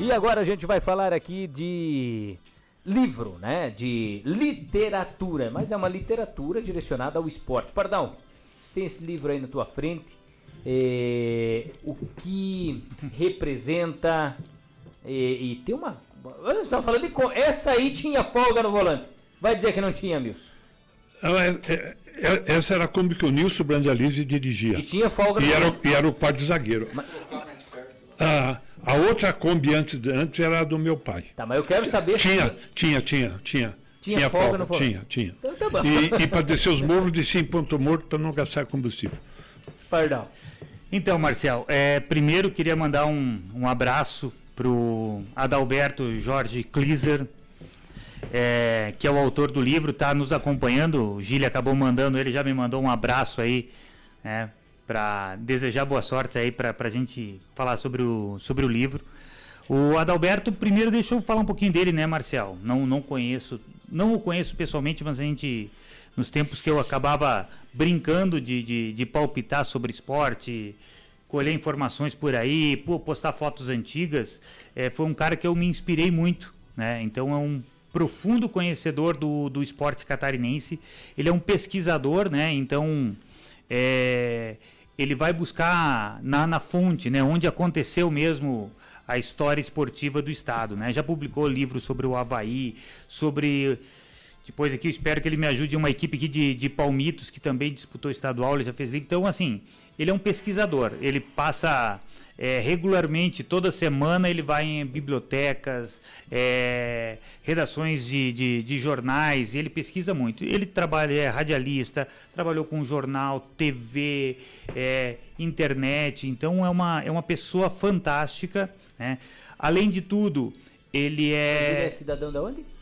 E agora a gente vai falar aqui de livro, né? De literatura, mas é uma literatura direcionada ao esporte. Pardão, você tem esse livro aí na tua frente, o que representa, e tem uma... Você estava falando de... Essa aí tinha folga no volante. Vai dizer que não tinha, Milson. Essa era a Kombi que o Nilson Brandalize dirigia. E tinha folga no volante. E era o quarto zagueiro. A outra Kombi antes era a do meu pai. Tá, mas eu quero saber Tinha folga no volante. Tinha. Então tá bom. E para descer os morros, descia em ponto morto para não gastar combustível. Pardão. Então, Marcel, primeiro queria mandar um abraço pro Adalberto Jorge Kliser, que é o autor do livro, está nos acompanhando. O Gília acabou mandando, ele já me mandou um abraço aí, para desejar boa sorte aí para a gente falar sobre o livro. O Adalberto, primeiro deixa eu falar um pouquinho dele, né, Marcel? Não o conheço pessoalmente, mas a gente, nos tempos que eu acabava brincando de palpitar sobre esporte, colher informações por aí, postar fotos antigas, foi um cara que eu me inspirei muito, né? Então é um profundo conhecedor do esporte catarinense, ele é um pesquisador, né? Então ele vai buscar na fonte, né? Onde aconteceu mesmo a história esportiva do estado, né? Já publicou livros sobre o Avaí, sobre... Depois aqui eu espero que ele me ajude, uma equipe aqui de Palmitos, que também disputou estadual, ele já fez livro. Então, assim, ele é um pesquisador, ele passa regularmente, toda semana ele vai em bibliotecas, redações de jornais, e ele pesquisa muito. Ele trabalha, é radialista, trabalhou com jornal, TV, internet, então é uma pessoa fantástica, né? Além de tudo, ele é cidadão de onde?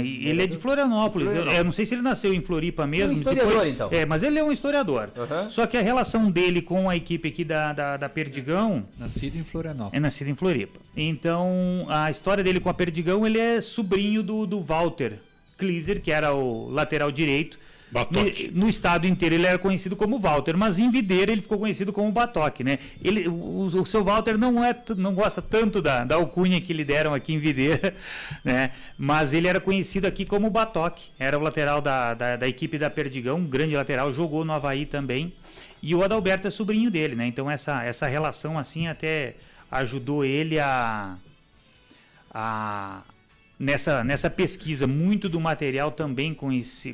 Ele é de Florianópolis. Eu não sei se ele nasceu em Floripa mesmo. Um historiador, então. Mas ele é um historiador. Uhum. Só que a relação dele com a equipe aqui da Perdigão... Nascido em Florianópolis. É nascido em Floripa. Então, a história dele com a Perdigão, ele é sobrinho do Walter Kliser, que era o lateral direito. No estado inteiro ele era conhecido como Walter, mas em Videira ele ficou conhecido como Batoque, né? O seu Walter não gosta tanto da alcunha que lhe deram aqui em Videira, né? Mas ele era conhecido aqui como Batoque, era o lateral da equipe da Perdigão, um grande lateral, jogou no Avaí também, e o Adalberto é sobrinho dele, né? Então essa relação assim até ajudou ele Nessa pesquisa, muito do material também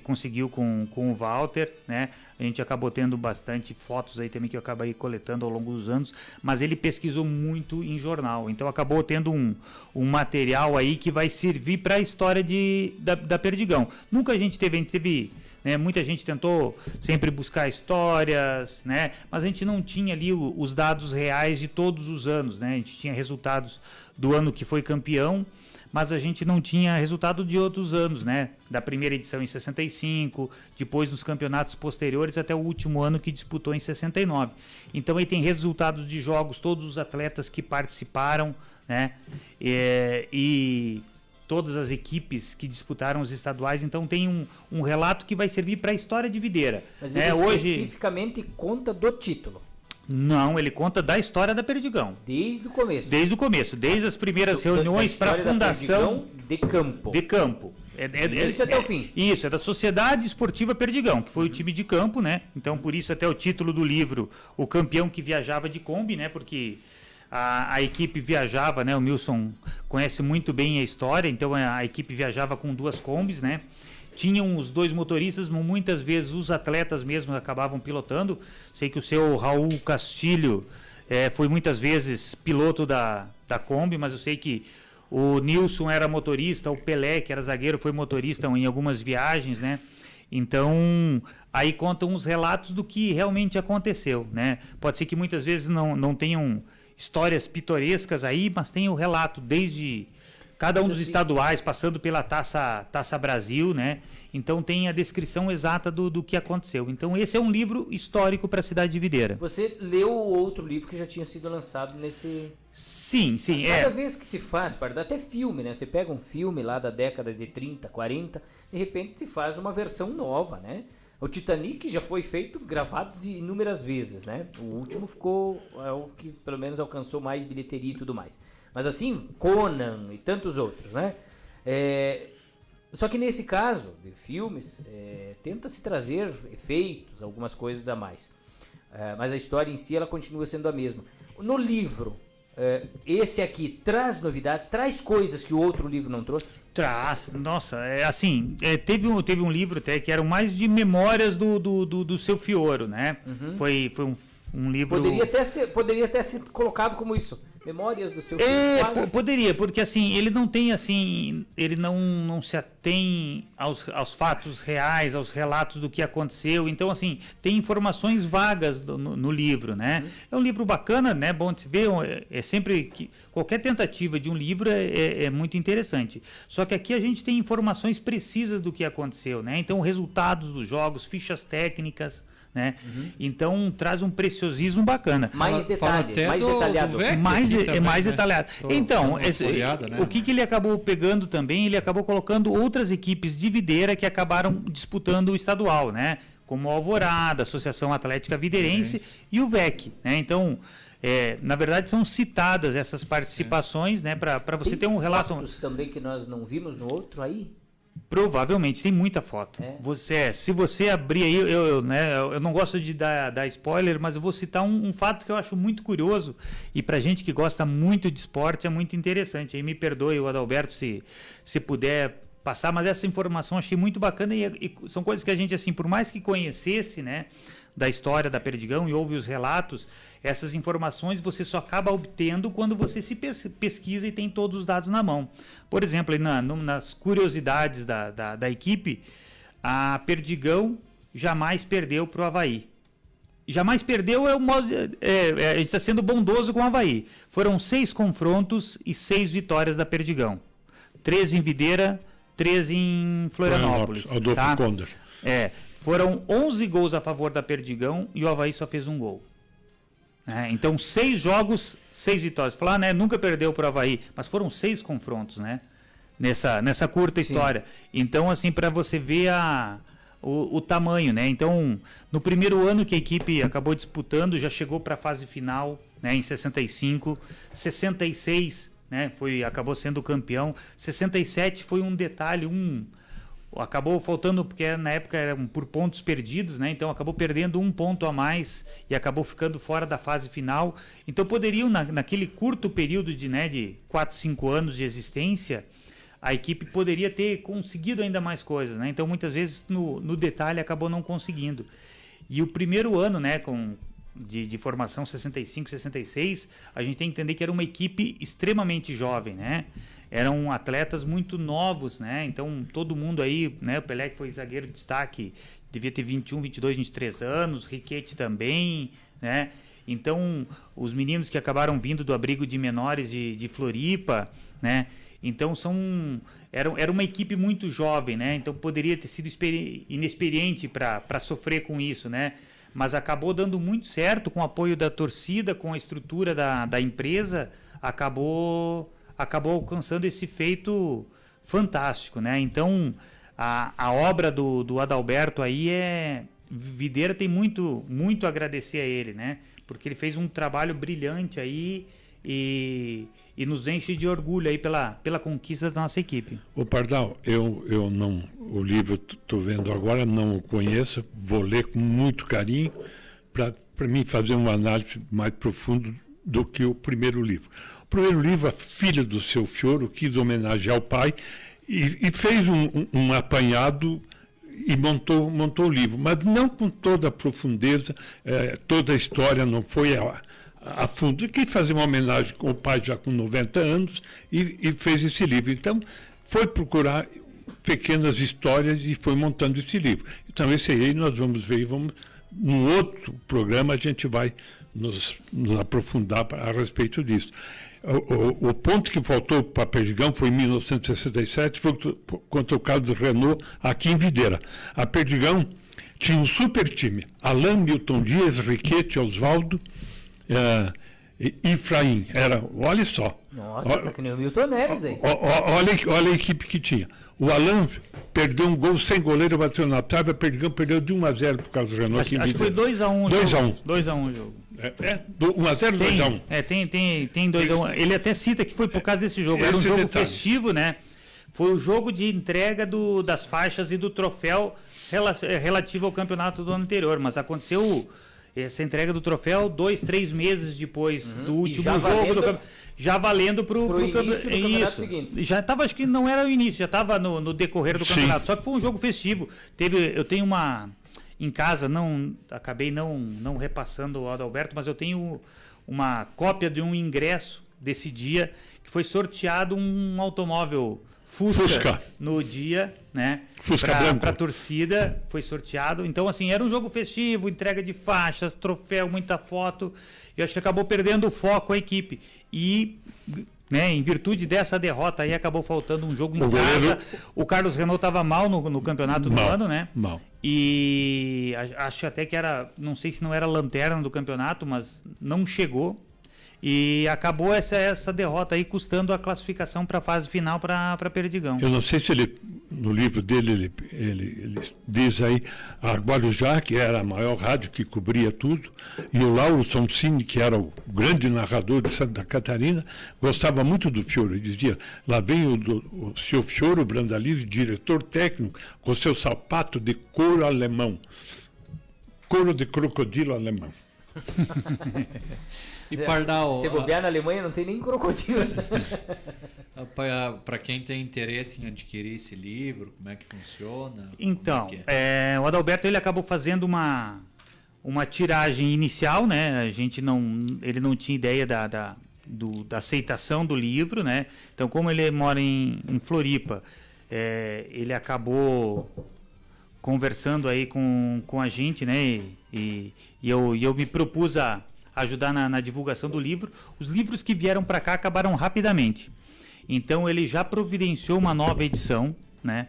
conseguiu com o Walter, né? A gente acabou tendo bastante fotos aí também que eu acabei coletando ao longo dos anos, mas ele pesquisou muito em jornal, então acabou tendo um material aí que vai servir para a história da Perdigão. Nunca a gente teve né? Muita gente tentou sempre buscar histórias, né? Mas a gente não tinha ali os dados reais de todos os anos, né? A gente tinha resultados do ano que foi campeão, mas a gente não tinha resultado de outros anos, né? Da primeira edição em 65, depois dos campeonatos posteriores até o último ano que disputou em 69. Então aí tem resultados de jogos, todos os atletas que participaram, né? E todas as equipes que disputaram os estaduais, então tem um relato que vai servir para a história de Videira. Mas ele especificamente conta do título. Não, ele conta da história da Perdigão. Desde o começo. Desde o começo, desde as primeiras reuniões para a fundação de campo. De campo. Isso até o fim. Isso, é da Sociedade Esportiva Perdigão, que foi o time de campo, né? Então, por isso até o título do livro, o campeão que viajava de Kombi, né? Porque a equipe viajava, né? O Milson conhece muito bem a história, então a equipe viajava com 2 Kombis, né? Tinham os 2 motoristas, muitas vezes os atletas mesmo acabavam pilotando. Sei que o seu Raul Castilho foi muitas vezes piloto da Kombi, mas eu sei que o Nilson era motorista, o Pelé, que era zagueiro, foi motorista em algumas viagens, né? Então, aí contam os relatos do que realmente aconteceu, né? Pode ser que muitas vezes não tenham histórias pitorescas aí, mas tem o relato desde cada um dos estaduais, passando pela Taça Brasil, né? Então tem a descrição exata do que aconteceu. Então esse é um livro histórico para a cidade de Videira. Você leu outro livro que já tinha sido lançado nesse... Sim. Cada vez que se faz, até filme, né? Você pega um filme lá da década de 30, 40, de repente se faz uma versão nova, né? O Titanic já foi feito, gravado inúmeras vezes, né? O último ficou, é o que pelo menos alcançou mais bilheteria e tudo mais. Mas assim, Conan e tantos outros, né? Só que nesse caso de filmes, tenta-se trazer efeitos, algumas coisas a mais. Mas a história em si, ela continua sendo a mesma. No livro, esse aqui traz novidades, traz coisas que o outro livro não trouxe? Traz, nossa, teve um livro até que eram mais de memórias do seu Fioro, né? Uhum. Foi um livro... Poderia até ser colocado como isso, memórias do seu Fioro. Poderia, porque assim, ele não tem assim, ele não se atém aos fatos reais, aos relatos do que aconteceu, então assim, tem informações vagas no livro, né? Uhum. É um livro bacana, né? Bom de se ver, sempre que qualquer tentativa de um livro é muito interessante. Só que aqui a gente tem informações precisas do que aconteceu, né? Então, resultados dos jogos, fichas técnicas, né? Uhum. Então traz um preciosismo bacana. Mais detalhes, mais detalhado. Mais detalhado. Então, né? o que ele acabou pegando também, ele acabou colocando outras equipes de videira que acabaram disputando o estadual, né? Como o Alvorada, Associação Atlética Videirense e o VEC, né? Então, na verdade, são citadas essas participações, né? Para você ter um relato. Tem fotos também que nós não vimos no outro aí? Provavelmente, tem muita foto. Se você abrir aí, eu não gosto de dar spoiler, mas eu vou citar um fato que eu acho muito curioso e pra gente que gosta muito de esporte é muito interessante. Aí me perdoe o Adalberto se puder passar, mas essa informação eu achei muito bacana e são coisas que a gente, assim, por mais que conhecesse, né, da história da Perdigão e ouve os relatos, essas informações você só acaba obtendo quando você se pesquisa e tem todos os dados na mão. Por exemplo, nas curiosidades da equipe, a Perdigão jamais perdeu para o Avaí. Jamais perdeu é um modo. A gente está sendo bondoso com o Avaí. Foram 6 confrontos e 6 vitórias da Perdigão. 3 em Videira, 3 em Florianópolis. Adolfo Konder. Foram 11 gols a favor da Perdigão e o Avaí só fez um gol. Então, 6 jogos, 6 vitórias. Falar, né? Nunca perdeu para o Avaí, mas foram 6 confrontos, né? Nessa curta história. Então, assim, para você ver o tamanho, né? Então, no primeiro ano que a equipe acabou disputando, já chegou para a fase final, né? Em 65, 66, né? Acabou sendo campeão. 67 foi um detalhe, acabou faltando, porque na época eram por pontos perdidos, né? Então acabou perdendo 1 ponto a mais e acabou ficando fora da fase final. Então poderiam, naquele curto período de 4, 5 anos de existência, a equipe poderia ter conseguido ainda mais coisas, né? Então muitas vezes no detalhe acabou não conseguindo. E o primeiro ano, né, de formação 65, 66, a gente tem que entender que era uma equipe extremamente jovem, né? Eram atletas muito novos, né? Então, todo mundo aí, né? O Pelé, que foi zagueiro de destaque, devia ter 21, 22, 23 anos, Riquete também, né? Então, os meninos que acabaram vindo do abrigo de menores de Floripa, né? Então, era uma equipe muito jovem, né? Então, poderia ter sido inexperiente para sofrer com isso, né? Mas acabou dando muito certo com o apoio da torcida, com a estrutura da empresa, acabou alcançando esse feito fantástico, né? Então, a obra do Adalberto aí Videira tem muito a agradecer a ele, né? Porque ele fez um trabalho brilhante aí e nos enche de orgulho aí pela conquista da nossa equipe. Ô Pardal, eu não, o livro estou vendo agora, não o conheço, vou ler com muito carinho para mim fazer uma análise mais profunda do que o primeiro livro. O primeiro livro, a filha do seu Fioro quis homenagear o pai e fez um apanhado e montou o livro, mas não com toda a profundeza, toda a história não foi a fundo. Quis fazer uma homenagem com o pai já com 90 anos e fez esse livro. Então, foi procurar pequenas histórias e foi montando esse livro. Então, esse aí nós vamos ver, num outro programa a gente vai nos aprofundar a respeito disso. O ponto que faltou para Perdigão foi em 1967, foi contra o Carlos Renault, aqui em Videira. A Perdigão tinha um super time, Alain, Milton Dias, Riquete, Osvaldo, Ifraim. Olha só. Nossa, tá que nem o Milton Neves aí. Olha a equipe que tinha. O Alan perdeu um gol sem goleiro, bateu na trave, perdeu de 1-0 por causa do Renault. Acho que foi 2-1. 2-1 o jogo. 1-0, 2-1. Tem 2-1. Ele até cita que foi por causa desse jogo. Era um jogo festivo, né? Foi o jogo de entrega das faixas e do troféu relativo ao campeonato do ano anterior. Mas aconteceu essa entrega do troféu 2-3 meses depois do último jogo do campeonato. Já valendo pro início do campeonato seguinte. Já estava, acho que não era o início, já estava no decorrer do campeonato. Só que foi um jogo festivo. Eu tenho uma... Em casa, acabei não repassando o Adalberto, mas eu tenho uma cópia de um ingresso desse dia, que foi sorteado um automóvel Fusca no dia, né? Para a torcida, foi sorteado. Então, assim, era um jogo festivo, entrega de faixas, troféu, muita foto. Eu acho que acabou perdendo o foco a equipe. E, né, em virtude dessa derrota aí, acabou faltando um jogo em casa. O Carlos Renault estava mal no campeonato do ano, né? Mal. E acho até que era, não sei se não era lanterna do campeonato, mas não chegou. E acabou essa derrota aí custando a classificação para a fase final para Perdigão. Eu não sei se ele, no livro dele, ele diz aí, a Guarujá, que era a maior rádio que cobria tudo, e o Lauro Sonsini, que era o grande narrador de Santa Catarina, gostava muito do Fiore. Ele dizia, lá vem o seu Fiore Brandalize, diretor técnico, com seu sapato de couro alemão. Couro de crocodilo alemão. E Pardal, se bobear na Alemanha não tem nem crocodilo. Para quem tem interesse em adquirir esse livro, como é que funciona? Então, o Adalberto ele acabou fazendo uma tiragem inicial, né? Ele não tinha ideia da aceitação do livro, né? Então, como ele mora em Floripa, ele acabou conversando aí com a gente, né? E eu me propus a ajudar na divulgação do livro. Os livros que vieram para cá acabaram rapidamente. Então ele já providenciou uma nova edição, né?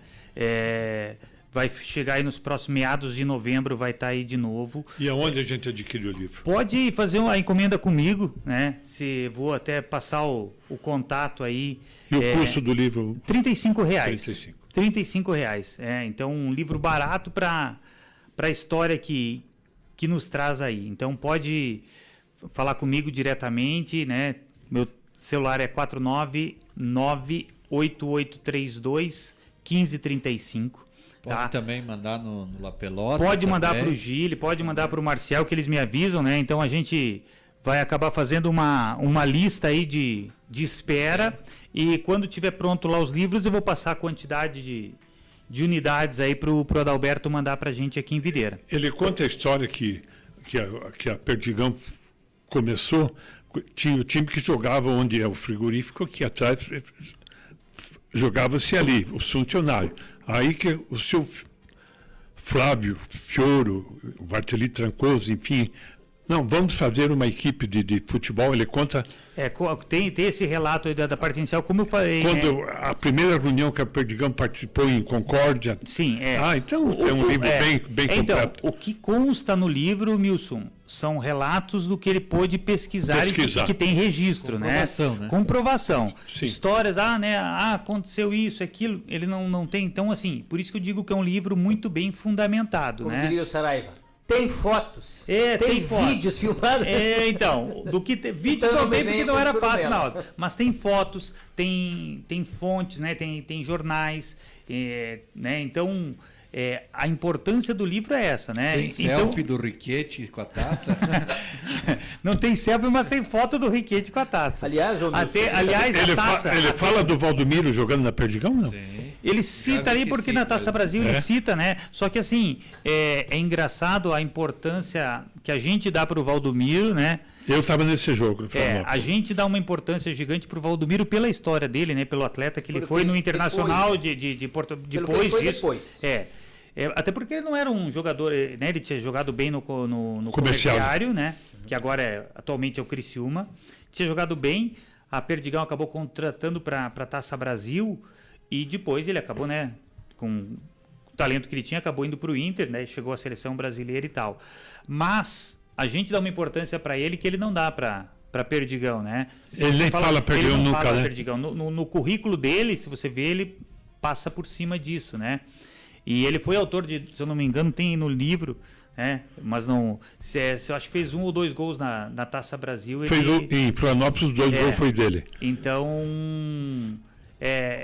Vai chegar aí nos próximos meados de novembro, vai estar aí de novo. E aonde a gente adquire o livro? Pode fazer uma encomenda comigo, né? Se vou até passar o contato aí. E o custo do livro? R$35. R$35. Então um livro barato para a história que nos traz aí. Então pode falar comigo diretamente, né? Meu celular é 499-8832-1535. Pode também mandar no La Pelota. Pode mandar para o Gil, pode mandar para o Marcial, que eles me avisam, né? Então a gente vai acabar fazendo uma lista aí de espera, e quando tiver pronto lá os livros, eu vou passar a quantidade de unidades aí para o Adalberto mandar para a gente aqui em Videira. Ele conta a história que a Perdigão começou, tinha o time que jogava onde é o frigorífico, aqui atrás jogava-se ali, os funcionários. Aí que o seu Flávio Fioro, o Barteli Trancoso, enfim, não, vamos fazer uma equipe de futebol, ele conta... Tem esse relato aí da parte inicial, como eu falei... Quando a primeira reunião que a Perdigão participou em Concórdia... Sim, então é um livro bem completo. Então, o que consta no livro, Milson, são relatos do que ele pôde pesquisar. E que tem registro, né? Comprovação. Sim. Histórias, aconteceu isso, aquilo, ele não tem. Então, assim, por isso que eu digo que é um livro muito bem fundamentado, Como né? diria o Saraiva. Tem fotos. Tem vídeos filmados. Então, vídeo então, não tem porque não era fácil na hora. hora. Mas tem fotos, tem fontes, né? Tem jornais, né? Então, a importância do livro é essa, né? Tem selfie do Riquete com a taça? Não tem selfie, mas tem foto do Riquete com a taça. Aliás, a taça... Ele fala do Valdomiro jogando na Perdigão, não? Sim. Ele cita ali porque na Taça Brasil ele cita, né? Só que assim, é engraçado a importância que a gente dá para o Valdomiro, né? Eu estava nesse jogo. A gente dá uma importância gigante para o Valdomiro pela história dele, né? Pelo atleta que ele foi no Internacional depois disso. Até porque ele não era um jogador, né? Ele tinha jogado bem no Comerciário, né? Que agora atualmente é o Criciúma. Tinha jogado bem, a Perdigão acabou contratando para a Taça Brasil. E depois ele acabou, né, com o talento que ele tinha, acabou indo para o Inter, né, chegou à seleção brasileira e tal. Mas a gente dá uma importância para ele que ele não dá para para Perdigão, né? Ele nem fala Perdigão ele não nunca, fala né? Perdigão. No currículo dele, se você vê, ele passa por cima disso, né? E ele foi autor de, se eu não me engano, tem no livro, né? Mas não, eu acho que fez 1 ou 2 gols na Taça Brasil. Em Florianópolis, os 2 gols foi dele. Então,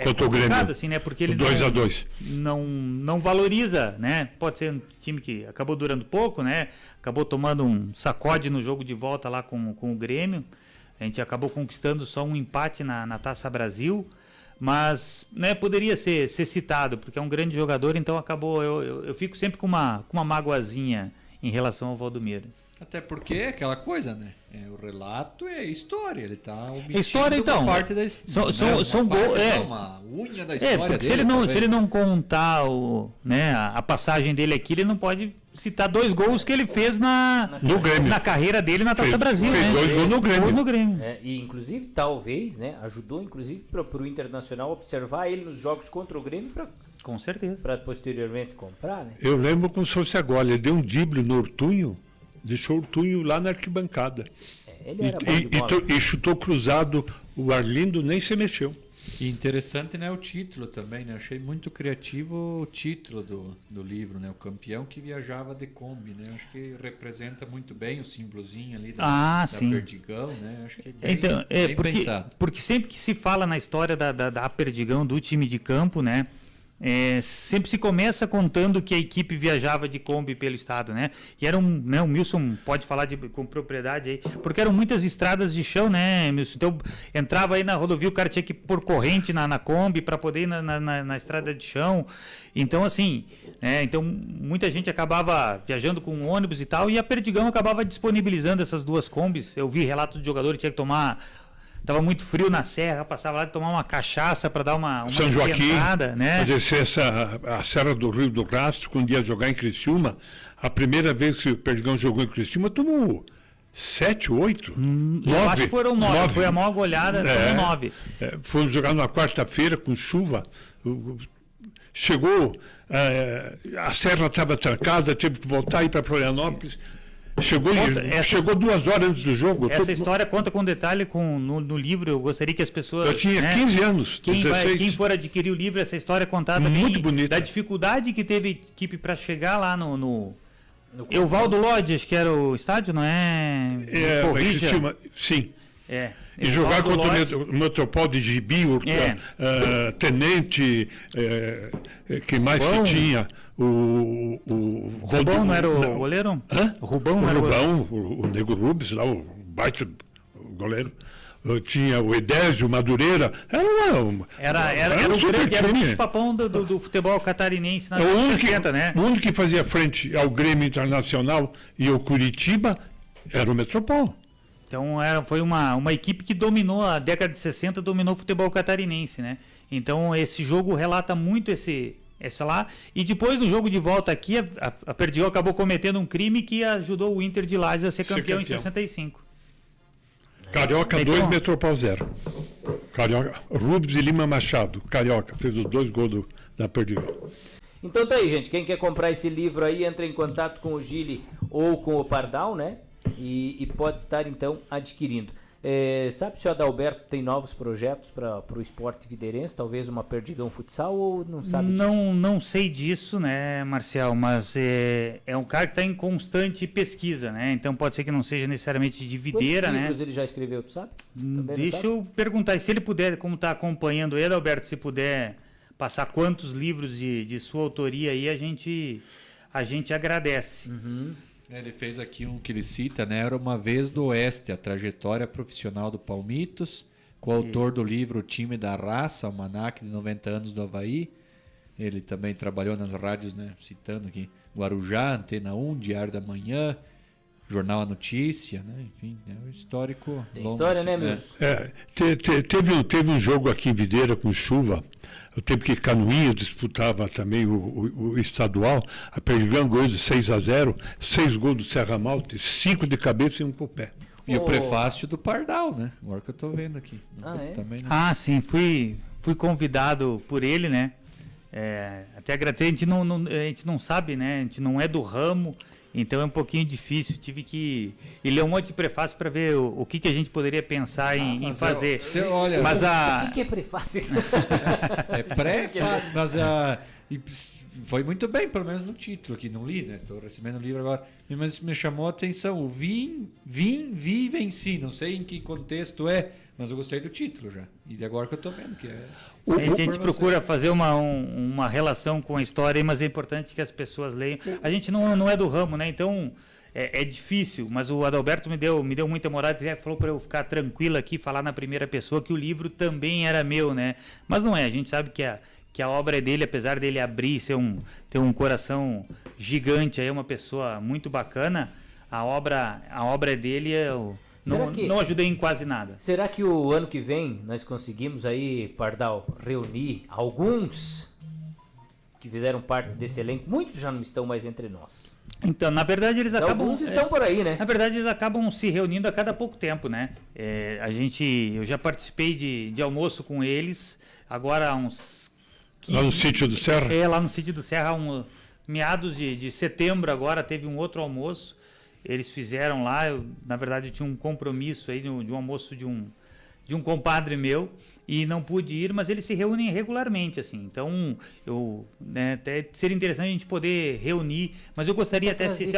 Contra o Grêmio, complicado, assim, né? Porque ele 2-2. não valoriza, né? Pode ser um time que acabou durando pouco, né? Acabou tomando um sacode no jogo de volta lá com o Grêmio. A gente acabou conquistando só um empate na Taça Brasil, mas, né, poderia ser citado, porque é um grande jogador, então acabou. Eu fico sempre com uma magoazinha em relação ao Valdomiro. Até porque é aquela coisa, né? O relato é história, ele tá omitindo História, então, uma parte da história. são gols, uma unha da história porque dele. se ele não contar a passagem dele aqui, ele não pode citar 2 gols que ele fez No Grêmio. na carreira dele na Taça Brasil, fez né? 2 gols no Grêmio. Gol no Grêmio. E inclusive, talvez, né, ajudou inclusive para o Internacional observar ele nos jogos contra o Grêmio Com certeza. para posteriormente comprar, né? Eu lembro como se fosse agora. Ele deu um drible no Ortunho, deixou o Ortunho lá na arquibancada. Ele era bom de bola. E chutou cruzado, o Arlindo nem se mexeu. E interessante, né, o título também, né? Achei muito criativo o título do livro, né? O campeão que viajava de Kombi, né? Acho que representa muito bem o símbolozinho ali da sim. Perdigão, né? Acho que é bem, Então, bem pensado. porque sempre que se fala na história da Perdigão, do time de campo, né? Sempre se começa contando que a equipe viajava de Kombi pelo estado, né? E era né, o Milson pode falar com propriedade aí, porque eram muitas estradas de chão, né, Milson? Então entrava aí na rodovia, o cara tinha que pôr corrente na Kombi para poder ir na estrada de chão. Então, assim, então muita gente acabava viajando com ônibus e tal, e a Perdigão acabava disponibilizando essas 2 Kombis. Eu vi relatos de jogador que tinha que tomar. Tava muito frio na serra, passava lá de tomar uma cachaça para dar uma São Joaquim, esquentada, né? para descer a Serra do Rio do Rastro, quando ia jogar em Criciúma, a primeira vez que o Perdigão jogou em Criciúma, tomou 7, 8, 9. Eu acho que foram 9, foi a maior goleada, foram 9. Fomos jogar numa quarta-feira com chuva, chegou, a serra estava trancada, teve que voltar e ir para Florianópolis. Chegou 2 horas antes do jogo. Essa história conta com detalhe no livro. Eu gostaria que as pessoas. Eu tinha 15 anos. Quem for adquirir o livro, essa história contada muito bem, bonita. Da dificuldade que teve a equipe para chegar lá no Evaldo Lodge, acho que era o estádio, não é? Corrija. Sim. E Evaldo jogar contra Lodge. o Metropol de Gibi, Tenente, que mais Rubão. que tinha? O Rubão não era o goleiro? Hã? Rubão o não era Rubão, o Nego Rubens, lá, o baita goleiro. Tinha o Edésio, Madureira. Era o super grande, era o time. bicho-papão do futebol catarinense na década de 60, né? O único que fazia frente ao Grêmio Internacional e ao Curitiba era o Metropol. Então foi uma equipe que dominou a década de 60, dominou o futebol catarinense, né? Então esse jogo relata muito essa lá. E depois do jogo de volta aqui, a Perdigão acabou cometendo um crime que ajudou o Inter de Lages a ser campeão em 65. Carioca 2, Metropol 0. Carioca, Rubens e Lima Machado. Carioca fez os 2 gols da Perdigão. Então tá aí, gente. Quem quer comprar esse livro aí, entra em contato com o Gili ou com o Pardal, né? E pode estar, então, adquirindo. Sabe se o Adalberto tem novos projetos para o esporte viderense? Talvez uma Perdigão Futsal ou não sabe disso? Não sei disso, né, Marcial? Mas é um cara que está em constante pesquisa, né? Então pode ser que não seja necessariamente de videira, Quantos né? livros ele já escreveu, tu sabe? Também Deixa não sabe? eu perguntar, se ele puder, como está acompanhando ele, Alberto, se puder passar quantos livros de sua autoria aí, a gente agradece. Ele fez aqui um que ele cita, né? Era uma vez do Oeste, a trajetória profissional do Palmitos, coautor do livro O Time da Raça, almanaque de 90 anos do Avaí. Ele também trabalhou nas rádios, né? Citando aqui, Guarujá, Antena 1, Diário da Manhã, Jornal A Notícia, né? Enfim, é um histórico Tem longo. história, né, Milson? Teve um jogo aqui em Videira com chuva, o tempo que Canoinhas disputava também o estadual, a Perdigão ganhou de 6-0, 6 gols do Serra Malte, 5 de cabeça e 1 com o pé. E o prefácio do Pardal, né? Agora que eu tô vendo aqui. Também, né? Sim, fui convidado por ele, né? Até agradecer, a gente não sabe, né? A gente não é do ramo, Então é um pouquinho difícil, tive que ler um monte de prefácio para ver o que a gente poderia pensar em fazer. Olha, mas O que é prefácio? é pré, mas foi muito bem, pelo menos no título aqui, não li, né? Estou recebendo o livro agora. Mas me chamou a atenção, o vi, venci. Não sei em que contexto é, mas eu gostei do título já. E agora que eu estou vendo que é... A gente procura fazer uma relação com a história, mas é importante que as pessoas leiam. A gente não é do ramo, né? Então é difícil, mas o Adalberto me deu muita moral, falou para eu ficar tranquilo aqui, falar na primeira pessoa que o livro também era meu, né? Mas não é, a gente sabe que a obra é dele, apesar dele abrir, ter um coração gigante, aí é uma pessoa muito bacana, a obra é dele, eu não ajudei em quase nada. Será que o ano que vem nós conseguimos aí, Pardal, reunir alguns que fizeram parte desse elenco? Muitos já não estão mais entre nós. Então, na verdade, eles acabam... Alguns estão por aí, né? Na verdade, eles acabam se reunindo a cada pouco tempo, né? Eu já participei de almoço com eles, agora há uns... Lá no sítio do Serra? Lá no sítio do Serra, meados de setembro agora, teve um outro almoço. Eles fizeram lá, na verdade eu tinha um compromisso aí de um almoço de um compadre meu e não pude ir, mas eles se reúnem regularmente, assim. Então, até seria interessante a gente poder reunir, mas eu gostaria até se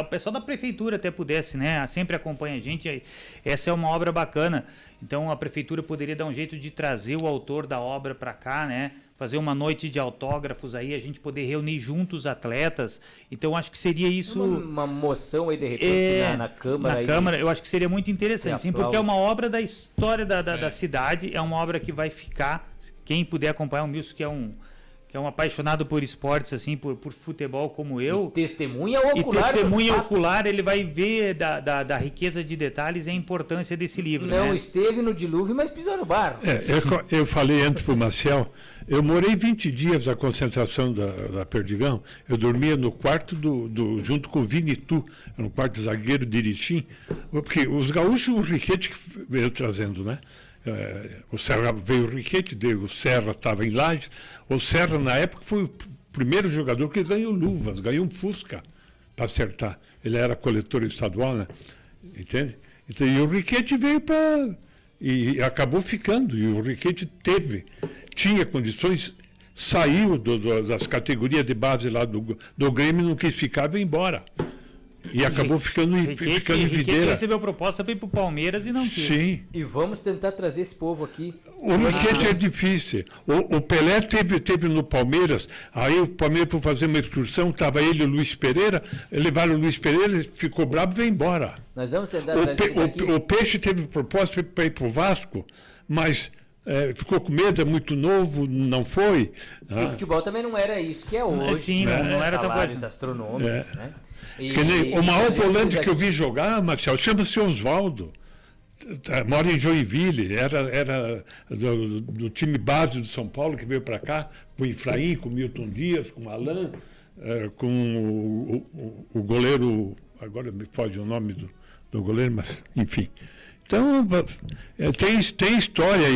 o pessoal da prefeitura até pudesse, né? Sempre acompanha a gente, essa é uma obra bacana. Então a prefeitura poderia dar um jeito de trazer o autor da obra para cá, né? Fazer uma noite de autógrafos aí, a gente poder reunir juntos os atletas. Então, acho que seria isso... Uma moção aí, de repente, na Câmara. Na Câmara, eu acho que seria muito interessante, sim, porque é uma obra da história da cidade, é uma obra que vai ficar... Quem puder acompanhar o Milson, que é um apaixonado por esportes, assim, por futebol como eu. E testemunha ocular. Ele vai ver da riqueza de detalhes e a importância desse livro. Não né? esteve no dilúvio, mas pisou no barro. Eu falei antes para o Marcel, eu morei 20 dias na concentração da Perdigão, eu dormia no quarto junto com o Vinitu, no quarto de zagueiro de Iritim, porque os gaúchos, o Riquete que veio trazendo, né? O Serra veio o Riquete, o Serra estava em Lages. O Serra, na época, foi o primeiro jogador que ganhou luvas, ganhou um Fusca para acertar. Ele era coletor estadual, né? Entende? Então, e o Riquete veio e acabou ficando. E o Riquete tinha condições, saiu das categorias de base lá do Grêmio, não quis ficar, veio embora. E acabou ficando em Videira. Recebeu proposta para ir para o Palmeiras e não quis. Sim. E vamos tentar trazer esse povo aqui. O Riquete é difícil. O Pelé teve no Palmeiras, aí o Palmeiras foi fazer uma excursão, estava ele e o Luiz Pereira, levaram o Luiz Pereira, ele ficou bravo e veio embora. Nós vamos tentar trazer isso aqui. O Peixe teve proposta para ir para o Vasco, mas ficou com medo, é muito novo, não foi. O futebol também não era isso que é hoje. Sim, não era tão coisa. Astronômicos, né? O maior volante que eu vi jogar, Marcelo, chama-se Oswaldo. Mora em Joinville, era do time base do São Paulo, que veio para cá, com o Efraim, com o Milton Dias, com o Alain, com o goleiro, agora me foge o nome do goleiro, mas enfim. Então, tem história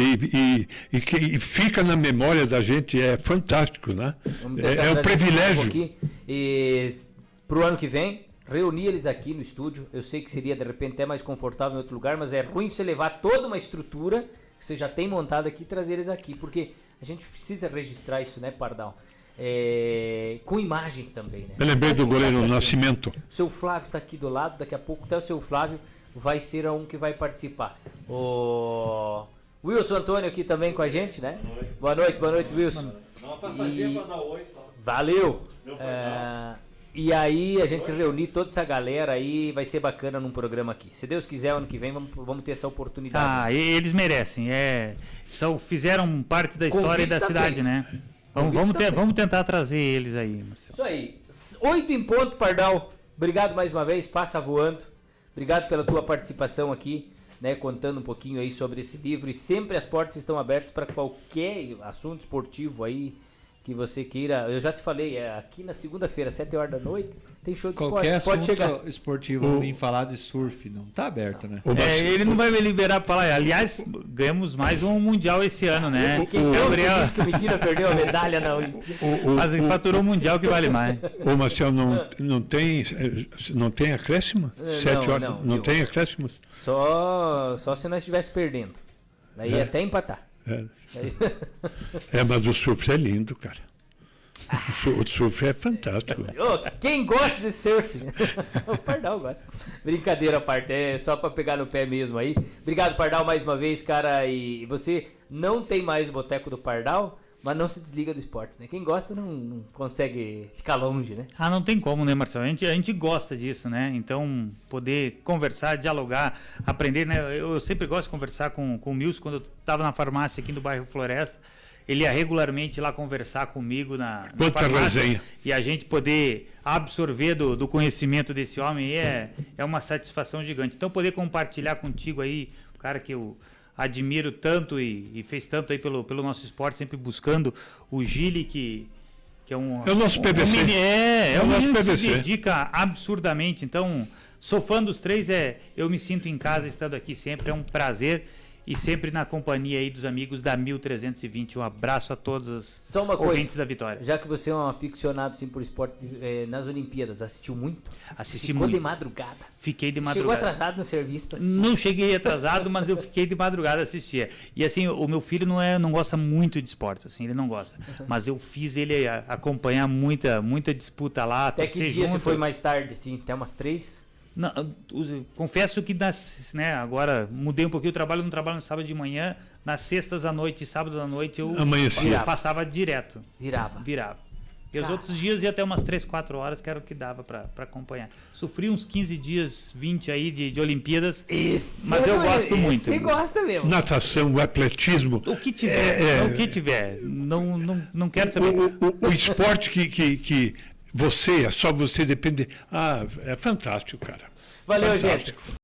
e fica na memória da gente, é fantástico, né? É um privilégio. E para o ano que vem, reunir eles aqui no estúdio. Eu sei que seria, de repente, até mais confortável em outro lugar, mas é ruim você levar toda uma estrutura que você já tem montada aqui e trazer eles aqui, porque a gente precisa registrar isso, né, Pardal? Com imagens também, né? Eu lembrei do goleiro Nascimento. O seu Flávio está aqui do lado, daqui a pouco até o seu Flávio vai ser um que vai participar. O Wilson Antônio aqui também com a gente, né? Boa noite, Wilson. Dá uma passadinha para dar oi só. Valeu! E aí a gente reunir toda essa galera aí, vai ser bacana num programa aqui. Se Deus quiser, ano que vem vamos ter essa oportunidade. Eles merecem. Fizeram parte da história da cidade, feito, né? Vamos tentar trazer eles aí, Marcelo. Isso aí. 8 em ponto, Pardal. Obrigado mais uma vez, passa voando. Obrigado pela tua participação aqui, né, contando um pouquinho aí sobre esse livro. E sempre as portas estão abertas para qualquer assunto esportivo aí que você queira. Eu já te falei, aqui na segunda-feira, 7 horas da noite, tem show de Qualquer esporte. Pode chegar. assunto esportivo em falar de surf, não tá aberto, né? Ele não vai me liberar para lá. Aliás, ganhamos mais um Mundial esse ano, né? Quem disse que o Medina perdeu a medalha na Olimpíada? Mas ele faturou o Mundial que vale mais. Ô, Marcelo, não tem acréscimo? 7 horas, não tem acréscimo? Só se nós estivéssemos perdendo. Daí ia até empatar. Mas o surf é lindo, cara. O surf é fantástico. Quem gosta de surf? O Pardal gosta. Brincadeira à parte, é só pra pegar no pé mesmo aí. Obrigado, Pardal, mais uma vez, cara. E você não tem mais o Boteco do Pardal, mas não se desliga do esporte, né? Quem gosta não consegue ficar longe, né? Não tem como, né, Marcelo? A gente gosta disso, né? Então, poder conversar, dialogar, aprender, né? Eu sempre gosto de conversar com o Milson, quando eu estava na farmácia aqui no bairro Floresta. Ele ia regularmente lá conversar comigo na farmácia. Resenha. E a gente poder absorver do conhecimento desse homem é uma satisfação gigante. Então, poder compartilhar contigo aí, o cara que eu admiro tanto e fez tanto aí pelo nosso esporte, sempre buscando o Gili, que é um... É o nosso PVC. É o nosso PVC. Se dedica absurdamente. Então, sou fã dos três, eu me sinto em casa estando aqui sempre, é um prazer. E sempre na companhia aí dos amigos da 1320. Um abraço a todos os ouvintes da Vitória. Já que você é um aficionado assim, por esporte nas Olimpíadas, assistiu muito? Assisti Ficou muito. De madrugada? Fiquei de madrugada. Chegou atrasado no serviço pra assistir? Não cheguei atrasado, mas eu fiquei de madrugada assistir. E assim, o meu filho não gosta muito de esportes, assim, ele não gosta. Mas eu fiz ele acompanhar muita disputa lá. Até que dia você foi mais tarde, assim, até umas 3? Não, confesso que agora mudei um pouquinho o trabalho, não trabalho no sábado de manhã, nas sextas à noite e sábado à noite eu passava direto. Virava. E os outros dias ia até umas 3, 4 horas, que era o que dava para acompanhar. Sofri uns 15 dias, 20 aí de Olimpíadas, mas eu gosto muito. Você gosta mesmo. Natação, atletismo. O que tiver, o que tiver. Não quero saber. O esporte que só você depende. É fantástico, cara. Valeu, fantástico. gente.